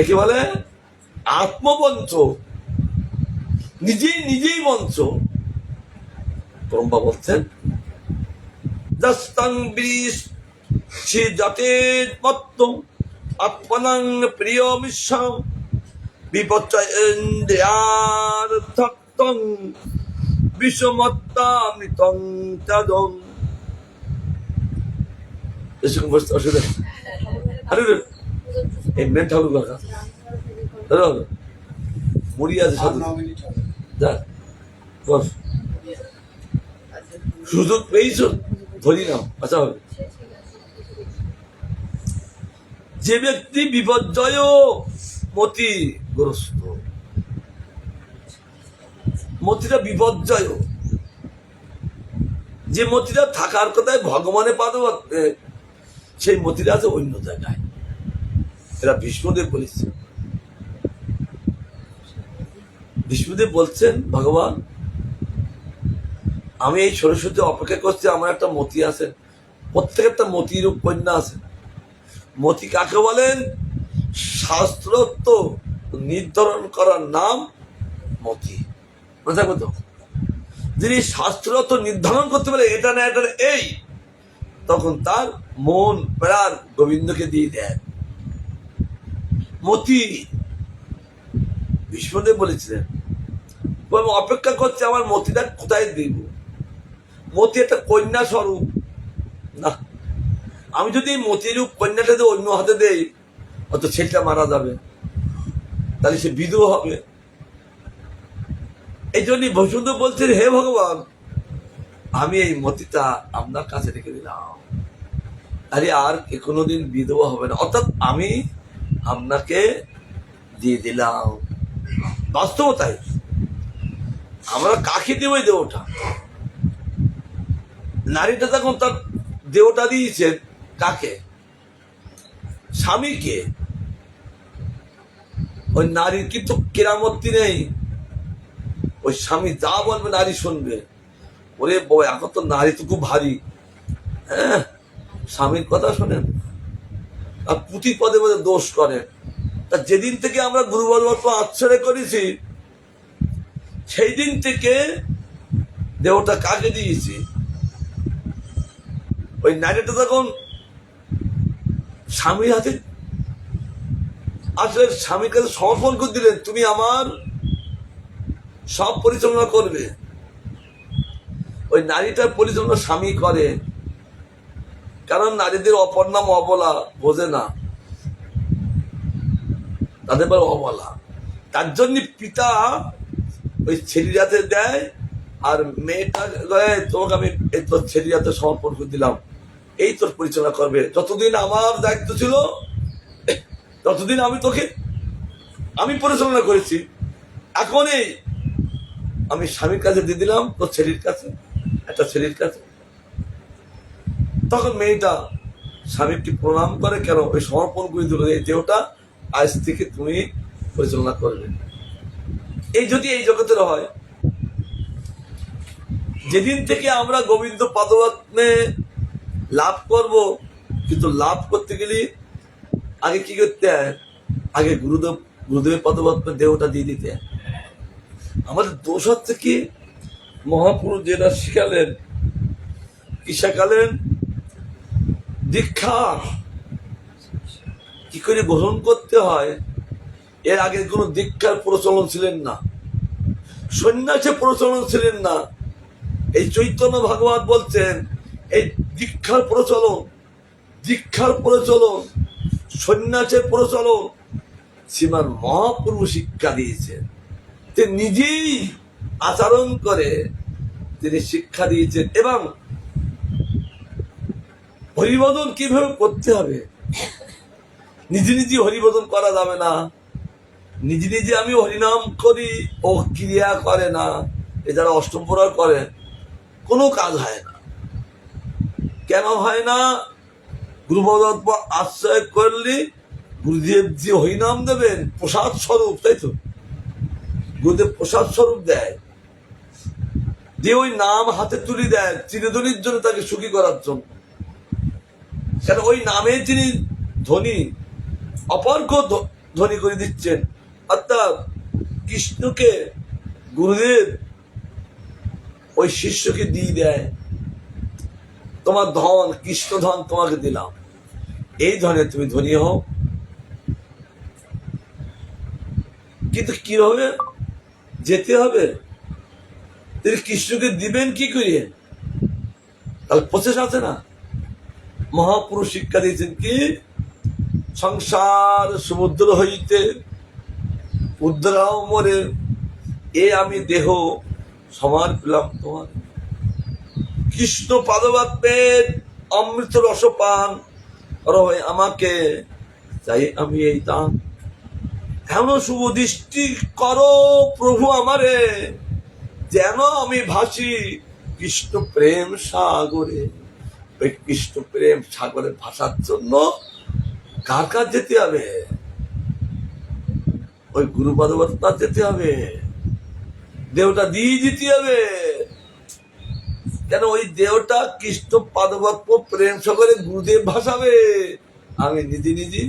S1: একে বলে আত্মবঞ্চ, নিজেই নিজেই বঞ্চ। ব্রহ্মা বলছেন দস্তং বীজ সে জাতে মত্ত আত্মনাং প্রিয় মিশ্রম বিপচ্চয়েন্দ্রিয়ার্থং বিষমত্তামৃতং তদং। এরকম বসতে অসুবিধা আরে এই মেন ঠাকুর কথা মুড়ি আছে সাধু যা বস সুযোগ পেয়েছ ধরি নাও। আচ্ছা হবে যে ব্যক্তি বিপর্যয় মতিগ্রস্ত, মতিটা বিপর্যয়, যে মতিটা থাকার কথায় ভগবানের পাদপদ্মে, সেই মতিটা আছে অন্য জায়গায়। এরা বিষ্ণুদেব বলেছে, বিষ্ণুদেব বলছেন ভগবান আমি এই সরস্বতী অপেক্ষা করছি, আমার একটা মতি আছে, প্রত্যেকের একটা মতিরূপ কন্যা আছে। মতি কাকে বলেন? শাস্ত্রোক্ত নির্ধারণ করার নাম মতি। থাকবে তো, যিনি শাস্ত্রোক্ত নির্ধারণ করতে পারে এটা না এটা এই, তখন তার মন প্রাণ গোবিন্দকে দিয়ে দেয় মতি। বিষ্ণুদেব বলেছিলেন অপেক্ষা করছে আমার মতিটা কোথায় দিব। মতি একটা কন্যা স্বরূপ না, আমি যদি মতিরূপ কন্যাটা দিয়ে অন্য হাতে দেই অত ছেলেটা মারা যাবে, তাহলে সে বিধবা হবে। এই জন্যই বসুন্ধ বলছেন হে ভগবান আমি এই মতিটা আপনার কাছে রেখে দিলাম, আরে আর কোনোদিন বিধবা হবে না, অর্থাৎ আমি আপনাকে দিয়ে দিলাম। বাস্তবতাই আমরা কাকে দেব এই দেহটা? নারীটা তখন তার দেহটা দিয়েছেন কাকে? স্বামীকে। ওই নারীর কিন্তু কেরামতি নেই, ওই স্বামী যা বলবে নারী শুনবে। ওরে বউ এখন তো নারী তো খুব ভারী, হ্যাঁ স্বামীর কথা শোনেন আর পুঁথি পদে পদে দোষ করেন। তা যেদিন থেকে আমরা গুরু বলবৎ আশ্রয় করেছি সেই দিন থেকে দেহটা কাকে দিয়েছি? ওই নারীটা তখন স্বামীর হাতে আসলে স্বামীর কাছে সমর্পণ করে দিলেন, তুমি আমার সব পরিচালনা করবে। ওই নারীটার পরিচালনা স্বামী করে, কারণ নারীদের অপর নাম অবলা, বোঝে না, তাদের বলে অবলা। তার জন্য পিতা ওই ছেলের হাতে দেয়, আর মেয়েটা তোমাকে আমি এই তোর ছেলের হাতে সমর্পণ করে দিলাম, এই তোর পরিচালনা করবে। যতদিন আমার দায়িত্ব ছিল ততদিন আমি পরিচালনা করেছি, এখন এই আমি স্বামীর কাছে দিয়ে দিলাম তোর ছেলের কাছে, একটা ছেলের কাছে। তখন মেয়েটা স্বামীকে প্রণাম করে, কেন ওই সমর্পণ করে দিল, এই দেহটা আজ থেকে তুমি পরিচালনা করবে। এই যদি এই জগতের হয়, যেদিন থেকে আমরা গোবিন্দ পাদপদ্মে লাভ করব, কিন্তু লাভ করতে গেলে আগে কি করতে হয়? আগে গুরুদেবের পাদপদ্মে দেহটা দিয়ে দিতে হয়। আমাদের দোষ হচ্ছে কি, মহাপুরুষ যেটা শিখালেন, কি শেখালেন? দীক্ষা কি করে গ্রহণ করতে হয়, এর আগে কোনো দীক্ষার প্রচলন ছিলেন না, সন্ন্যাসের প্রচলন ছিলেন না। এই চৈতন্য ভাগবত বলছেন এই দীক্ষার প্রচলন সন্ন্যাসের প্রচলন শ্রীমান মহাপুরুষ শিক্ষা দিয়েছেন। তিনি নিজেই আচরণ করে তিনি শিক্ষা দিয়েছেন, এবং হরিবোধন কিভাবে করতে হবে। নিজে নিজে হরিবোধন করা যাবে না, নিজে নিজে আমি হরিনাম করি ও ক্রিয়া করে না, এ যারা অষ্টম প্রহর করে কোনো কাজ হয় না। কেন হয় না? গুরুপদ আশ্রয় করলে গুরুদেব যে হরিনাম দেবেন প্রসাদ স্বরূপ, তাই তো গুরুদেব প্রসাদ স্বরূপ দেয়, যে ওই নাম হাতে তুলে দেয় চিরদিনের জন্য তাকে সুখী করার জন্য। কেন ওই নামে যিনি ধনী, অপরকে ধনী করে দিচ্ছেন। অর্থাৎ কৃষ্ণকে গুরুদেব ওই শিষ্যকে দিয়ে দেয়, তোমার ধন, কৃষ্ণ ধন তোমাকে দিলাম, এই ধনে তুমি ধনী হও। কিন্তু কিভাবে যেতে হবে, তিনি কৃষ্ণকে দিবেন কি করিয়ে? তাহলে প্রসেস আছে না। মহাপুরুষ শিক্ষা দিয়েছেন কি, সংসার সমুদ্র হইতে উদ্ধারাও মরে, এ আমি দেহ সমান পেলাম তোমার। কৃষ্ণ পাদবাদ পেন অমৃত রসপান রহে আমাকে, চাই আমি এই দান। এমন শুভ দৃষ্টি করো প্রভু আমারে, যেন আমি ভাসি কৃষ্ণ প্রেম সাগরে। ওই কৃষ্ণ প্রেম সাগরে ভাসার জন্য কার কার যেতে হবে? ওই গুরু পাদবাদ যেতে হবে, দেহটা দিয়ে যেতে হবে। কেন? ওই দেহটা কৃষ্ণ পাদবাদ প্রেম সাগরে গুরুদেব ভাসাবে, আমি নিজে নিজে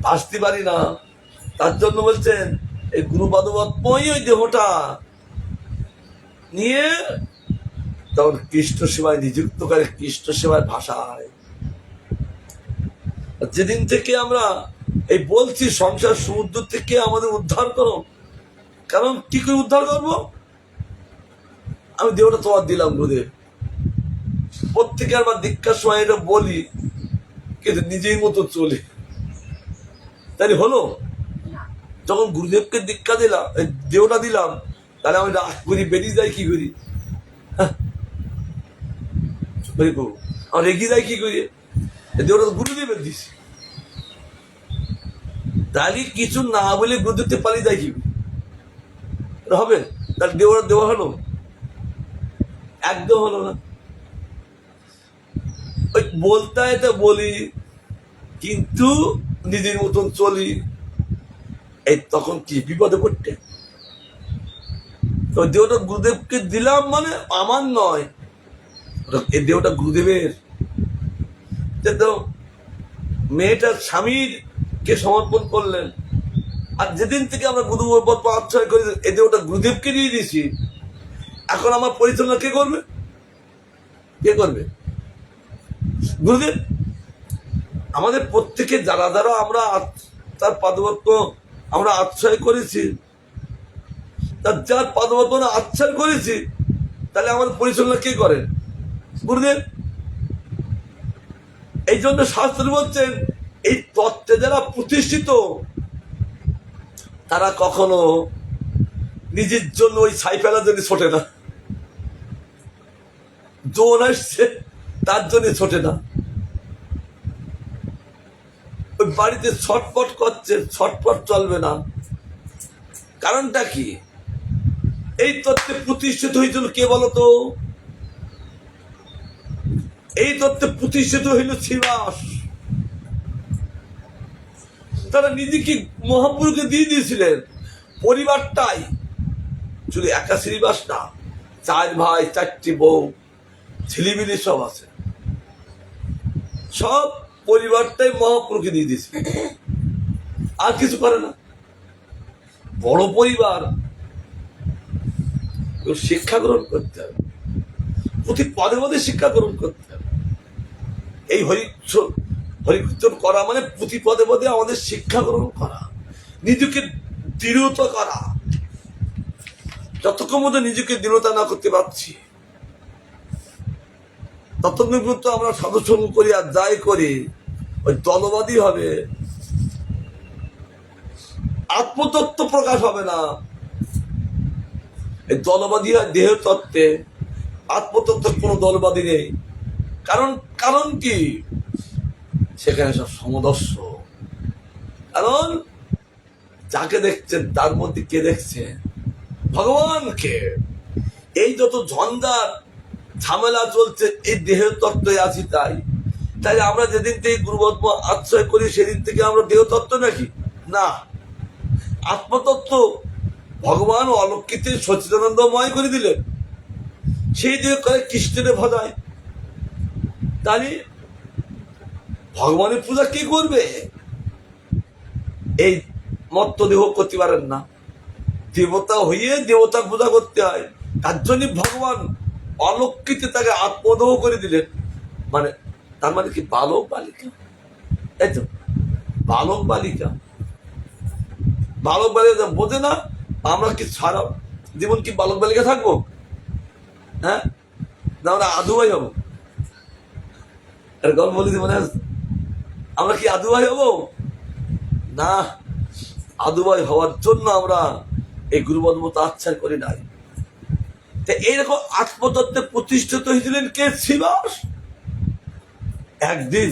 S1: ভাসতে পারি না। তার জন্য বলছেন এই গুরু পাদবাত্মই ওই দেহটা নিয়ে তখন কৃষ্ণ সেবায় নিযুক্ত করে, কৃষ্ণ সেবায় ভাষায়। যেদিন থেকে আমরা এই বলছি সংসার সমুদ্র থেকে আমাদের উদ্ধার করো, কারণ কি করে উদ্ধার করবো? আমি দেহটা তোমার দিলাম গুরুদেব, প্রত্যেকের আবার দীক্ষার সময় এটা বলি, কিন্তু নিজের মতো চলি, তাই হলো। যখন গুরুদেবকে দীক্ষা দিলাম, দেহটা দিলাম, তাহলে আমি রাগ করি, বেরিয়ে যাই কি করি? আমার রেগে যাই কি করি? দেহটা তো গুরুদেবের দিছি, তাহলে কিছু না বলে গুরুদেবকে পালিয়ে যায় কি হবে? তাহলে দেওয়া দেওয়া হলো? একদম হলো না। ওই বলতে এটা বলি, কিন্তু নিজের মতন চলি, এই তখন কি বিপদে পড়তে? তো দেহটা গুরুদেবকে দিলাম মানে আমার নয়, এই দেহটা গুরুদেবের। তো মেয়েটার স্বামীর কে সমর্পণ করলেন, আর যেদিন থেকে আমরা গুরু আশ্রয় করি, এই দেহটা গুরুদেবকে দিয়ে দিয়েছি, এখন আমার পরিচালনা কে করবে? কে করবে? গুরুদেব। আমাদের প্রত্যেকে যারা যারা আমরা তার পাদবত্ব আমরা আশ্রয় করেছি, তার যার পাদবত্ত আশ্রয় করেছি, তাহলে আমাদের পরিচালনা কে করেন? গুরুদেব। এই জন্য শাস্ত্র বলছেন এই তত্ত্বে যারা প্রতিষ্ঠিত, তারা কখনো নিজের জন্য ওই ছাই ফেলার জন্য ছোটে না, জোন আসছে তার জন্য ছোটে না। ওই বাড়িতে ছটপট করছে, ছটপট চলবে না। কারণটা কি? এই তত্ত্বে প্রতিষ্ঠিত হয়েছিল কে বলতো? এই তত্ত্বে প্রতিষ্ঠিত হইল শ্রীবাস। তারা নিজেকে মহাপুরুষকে দিয়ে দিয়েছিলেন, পরিবারটাই শুধু একা শ্রীবাস না, 4 ভাই 4টি বউ, ছেলেমিলি সব আছে, সব পরিবারটাই মহাপুরুষকে দিয়ে দিয়েছে, আর কিছু করে না। বড় পরিবার, শিক্ষা গ্রহণ করতে হবে, প্রতি পদে পদে শিক্ষা গ্রহণ করতে হবে। এই হরিকীর্তন করা মানে প্রতি পদে পদে আমাদের শিক্ষা গ্রহণ করা, নিজেকে দৃঢ়তা করা। যতক্ষণ মধ্যে নিজেকে দৃঢ়তা না করতে পারছি, ততক্ষণ পর্যন্ত আমরা সাধুসঙ্গ করি আর যাই করি, ওই দলবাদী হবে, আত্মতত্ত্ব প্রকাশ হবে না। এই দলবাদী হয় দেহ তত্ত্বে, আত্মতত্ত্বের কোনো দলবাদী নেই। কারণ কি? সেখানে সব সমদর্শ। কারণ যাকে দেখছেন তার মধ্যে কে দেখছে? ভগবানকে। এই যত ঝঞ্ঝাট ঝামেলা চলছে এই দেহ তত্ত্বে আছি, তাই আমরা যেদিন থেকে গুরুবত্ম আশ্রয় করি সেদিন থেকে আমরা দেহ তত্ত্ব নাকি না, আত্মতত্ত্ব ভগবান অলক্ষিতে সচিদানন্দময় করে দিলেন, সেই দিয়ে করে কৃষ্ণের ভজায়। তাহলে ভগবানের পূজা কি করবে? এই মত্ত দেহ করতে পারেন না, দেবতা হয়ে দেবতার পূজা করতে হয়। তার জন্য ভগবান অলক্ষিতে তাকে আত্মদেহ করে দিলেন। মানে তার মানে কি বালক বালিকা, এই তো বালক বালিকা। বালক বালিকা বোঝে না, আমরা কি সারা জীবন কি বালক বালিকা থাকবো? হ্যাঁ, না আমরা আদু ভাই হবো? গল্প বলেছি মনে আছে, আমরা কি আদু ভাই হবো? না, আদু ভাই হওয়ার জন্য আমরা এই গুরুবর্মতা আচ্ছার করি নাই। এইরকম আত্মতত্ত্বে প্রতিষ্ঠিত হয়েছিলেন কে? শ্রীবাস। একদিন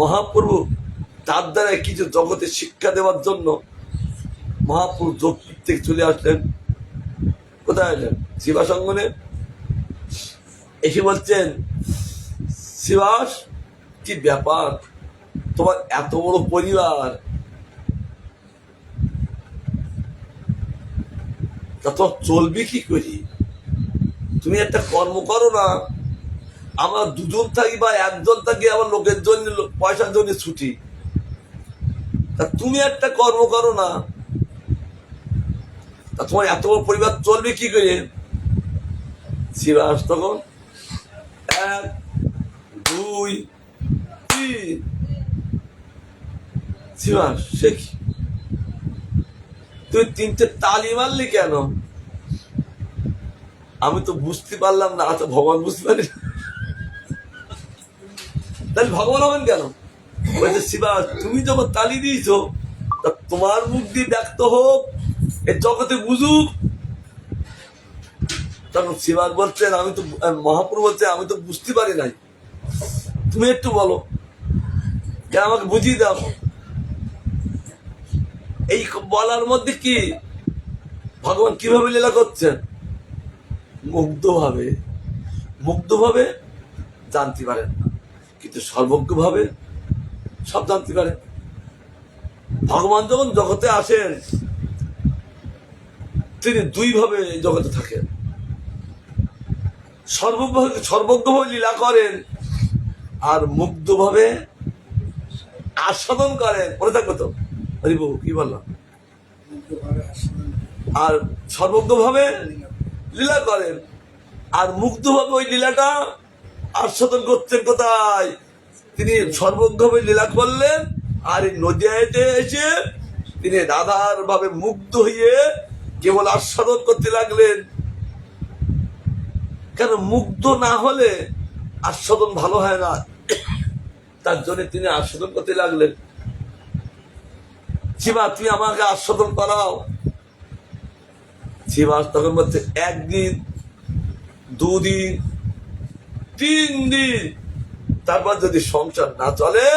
S1: মহাপ্রভু তার দ্বারা কিছু জগতে শিক্ষা দেওয়ার জন্য মহাপ্রভু যোগপীঠ থেকে চলে আসলেন। কোথায় আসলেন? শ্রীবাস অঙ্গনে এসে বলছেন, শ্রীবাস কি ব্যাপার, তোমার এত বড় পরিবার, তা তো চলবে কি করি? তুমি একটা কর্ম করো না, আমরা দুজন থাকি বা একজন থাকি, আমার লোকের জন্য পয়সার জন্য ছুটি, তা তুমি একটা কর্ম করো না, তা তোমার এত বড় পরিবার চলবে কি করে? শ্রীবাস তখন 1 2 3, শ্রীবাস সে কি, তুই 3টে তালি মারলি কেন? আমি তো বুঝতে পারলাম না। আচ্ছা, ভগবান বুঝতে পারি, তাহলে ভগবান হবেন কেন? বলছে, শ্রীবাস তুমি যখন তালি দিয়েছ, তা তোমার মুখ দিয়ে ব্যক্ত হোক, এ জগতে বুঝুক। তখন শ্রীবাস বলছেন, আমি তো, মহাপ্রভু বলছে, আমি তো বুঝতে পারি নাই, তুমি একটু বলো, কেন আমাকে বুঝিয়ে দাও। এই বলার মধ্যে কি ভগবান কিভাবে লীলা করছেন? মুগ্ধভাবে, মুগ্ধভাবে জানতে পারেন না, কিন্তু সর্বজ্ঞভাবে সব জানতে পারেন। ভগবান যখন জগতে আসেন, তিনি 2 ভাবে জগতে থাকেন। সর্বজ্ঞভাবে লীলা করেন, আর মুগ্ধভাবে আস্বাদন করেন। মনে থাকবে তো? হরিবাবু কি বললাম? আর সর্বজ্ঞভাবে লীলা করেন, আর মুগ্ধভাবে ওই লীলাটা আস্বাদন করছেন। কোথায়? তিনি সর্বজ্ঞভাবে লীলা করলেন, আর এই নদিয়াতে এসে তিনি রাধার ভাবে মুগ্ধ হয়ে কেবল আস্বাদন করতে লাগলেন। কেন? মুগ্ধ না হলে আস্বাদন ভালো হয় না, তার জন্য তিনি আস্বাদন করতে লাগলেন। শিবা, তুমি আমাকে আস্বাদন করাও। শিবা তখন বলছে, 1 দিন, 2 দিন, 3 দিন, তারপর যদি সংসার না চলে,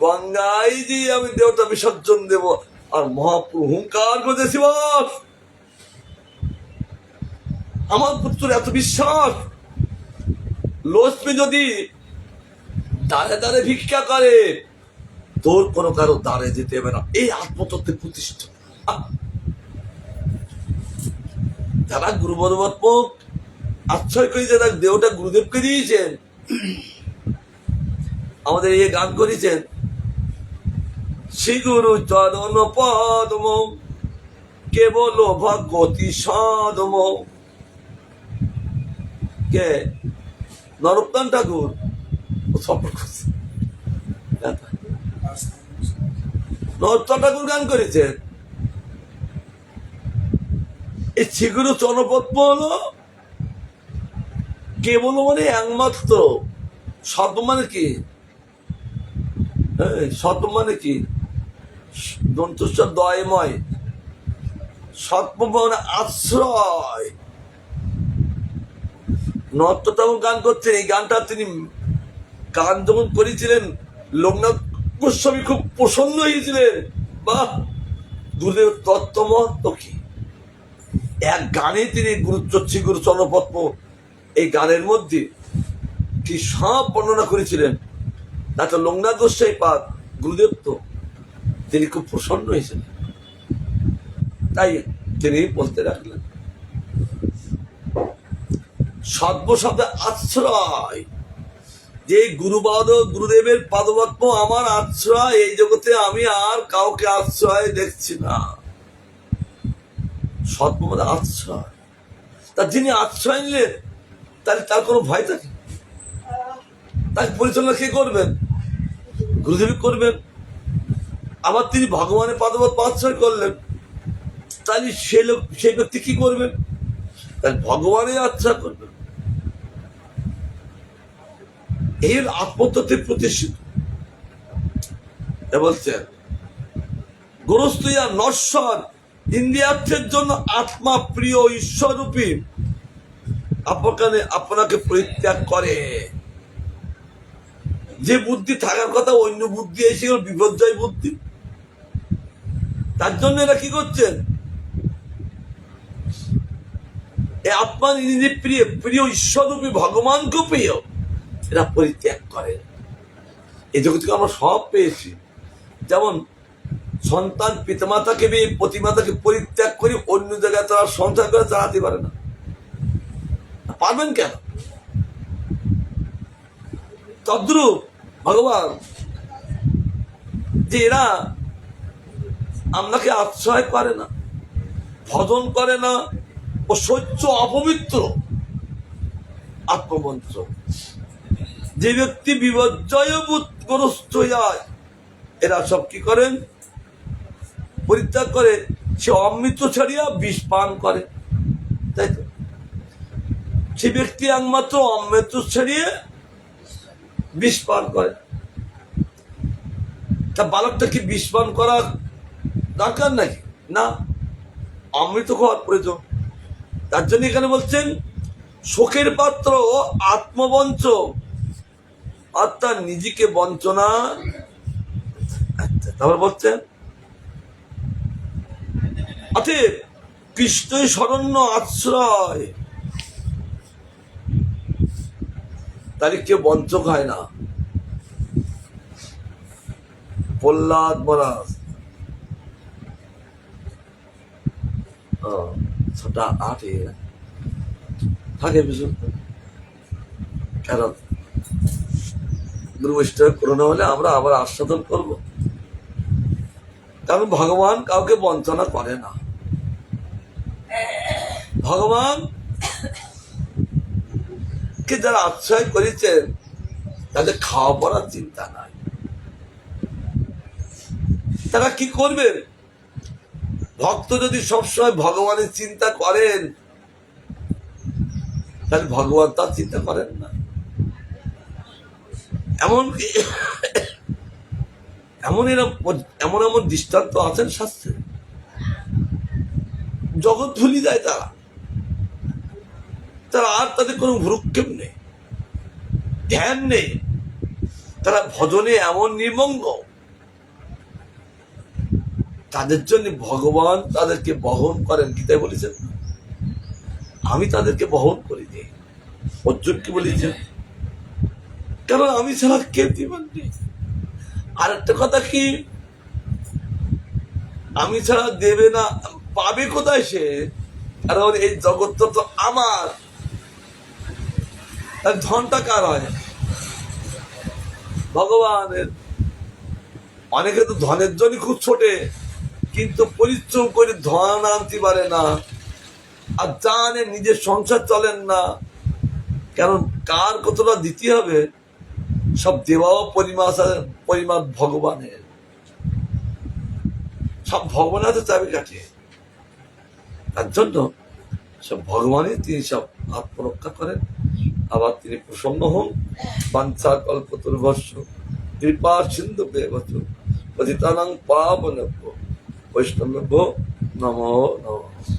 S1: গঙ্গায় দিয়ে আমি দেবতা বিসর্জন দেব। আর মহাপ্রভু হুঙ্কার করছে, শিবাস, আমার পুত্র এত বিশ্বাস, লক্ষ্মী যদি দাঁড়ে দাঁড়ে ভিক্ষা করে, তোর কোনো কারো দাঁড়ে যেতে হবে না। এই আত্মতত্ত্বে প্রতিষ্ঠা। যারা গুরু বর্মাত্মক আশ্রয় করে, যারা দেহটা গুরুদেবকে দিয়েছেন, আমাদের এই গান করেছেন, শ্রী গুরু চরণ পদ্ম কেবল ভগবতী সদম। কে? নরোত্তম ঠাকুর সম্পর্ক, নরোত্তম ঠাকুর গান করেছেন। এই শ্রীগুরু চরণপদ্ম হলো কেবল মানে একমাত্র। সৎ মানে কি? সৎ মানে কি? দন্তস্বর দয়ময়। সৎ মানে আশ্রয়। নর্ত ঠাকুর গান করছেন, এই গানটা তিনি গান যখন করেছিলেন, লোকনাথ গোস্বামী খুব প্রসন্ন হয়েছিলেন। বাহ, গুরুদেব তত্ত্বমহত্ব কি! এক গানে তিনি শ্রী গুরু চরণপদ্ম, এই গানের মধ্যে কি সব বর্ণনা করেছিলেন। ডাক্তার লোকনাথ গোস্বামী পাদ গুরুদেব তো তিনি খুব প্রসন্ন হয়েছিলেন, তাই তিনি বলতে রাখলেন, সর্বশব্দে আশ্রয়। যে গুরুদেবের পাদপদ্ম আমার আশ্রয়, এই জগতে আমি আর কাউকে আশ্রয় দেখছি না। সৎপথে আশ্রয়, তার যিনি আশ্রয় নিলেন তাহলে তার কোনো ভয় থাকে? তাকে পরিচালনা কে করবেন? গুরুদেব করবেন। আবার তিনি ভগবানের পাদপদ্ম আশ্রয় করলেন, তাহলে সেই ব্যক্তি কি করবেন? তাহলে ভগবানের আশ্রয় করবেন। এই আত্মতত্ত্বে প্রতিষ্ঠিত। বলছেন গুরুস্তুয়া নশ্বর ইন্দ্রিয়ার্থের জন্য আত্মা প্রিয় ঈশ্বররূপী আপনাকে পরিত্যাগ করে। যে বুদ্ধি থাকার কথা অন্য বুদ্ধি এসে বিপর্যয় বুদ্ধি, তার জন্য এরা কি করছেন? এই আত্মা নিজের প্রিয় প্রিয় ঈশ্বররূপী ভগবানকে প্রিয় এরা পরিত্যাগ করে। এই জগৎ থেকে আমরা সব পেয়েছি। যেমন সন্তান পিতামাতাকে প্রতিমাতাকে পরিত্যাগ করে অন্য জায়গায় তারা সংসার করে চালাতে পারে না। পারবেন কেন? তদ্রূপ ভগবান যে এরা আপনাকে আশ্রয় করে না, ভজন করে না, ও সহ্য অপবিত্র আত্মমন্ত্র। যে ব্যক্তি বিপর্যয়গ্রস্ত হয়, এরা সব কি করেন? পরিত্যাগ করে। সে অমৃত ছাড়িয়া বিষ পান করে, তাই তো? সে ব্যক্তি একমাত্র অমৃত ছাড়িয়ে বিষ পান করে। তা বালকটা কি বিষ পান করা দরকার নাকি? না, অমৃত খাওয়ার প্রয়োজন। তার জন্য এখানে বলছেন শোকের পাত্র আত্মবঞ্চ, অর্থাৎ নিজেকে বঞ্চনা। আচ্ছা, তারপর বলছেন অতএব কৃষ্ণই শরণ্য আশ্রয়। তাহলে কেউ বঞ্চক হয় না। প্রহ্লাদ মহারাজ 6টা 8 থাকে ভীষণ, কারণ গুরু বৈষ্ণব করোনা হলে আমরা আবার আস্বাদন করব। কারণ ভগবান কাউকে বঞ্চনা করে না। ভগবান কে যারা আশ্রয় করেছেন তাদের খাওয়া পড়ার চিন্তা নাই। তারা কি করবেন? ভক্ত যদি সবসময় ভগবানের চিন্তা করেন, তাহলে ভগবান তার চিন্তা করেন না। এমন এমন দৃষ্টান্ত আছেন শাস্ত্রে, জগৎ ভুলি যায় তারা। আর তাদের কোনো ভ্রুক্ষেপ নেই, ধ্যান নেই। তারা ভজনে এমন নির্মঙ্গ, তাদের জন্য ভগবান তাদেরকে বহন করেন। গীতায় বলেছেন আমি তাদেরকে বহন করে দিই। অর্জুন কি বলেছেন? কারণ আমি ছাড়া কেউ দিবেন নেই। আর একটা কথা কি, আমি ছাড়া দেবে না, পাবে কোথায় সে? কারণ এই জগৎটা তো আমার। ধনটা কার হয়? ভগবানের। অনেকে তো ধনের জন্য খুব ছোটে, কিন্তু পরিশ্রম করে ধন আনতে পারে না, আর জানে নিজের সংসার চলেন না। কারণ কার কতটা দিতে হবে? সব দেওয়া পরিমাণ ভগবানের। সব ভগবান হাতে চাবি কাটে। তার জন্য সব ভগবানই তিনি সব আত্মরক্ষা করেন। আবার তিনি প্রসন্ন হন। বাঞ্ছা কল্পতরুভস্য কৃপা সিন্ধু পতিতানাং পাবনেভ্যো বৈষ্ণবেভ্যো নমো নমঃ।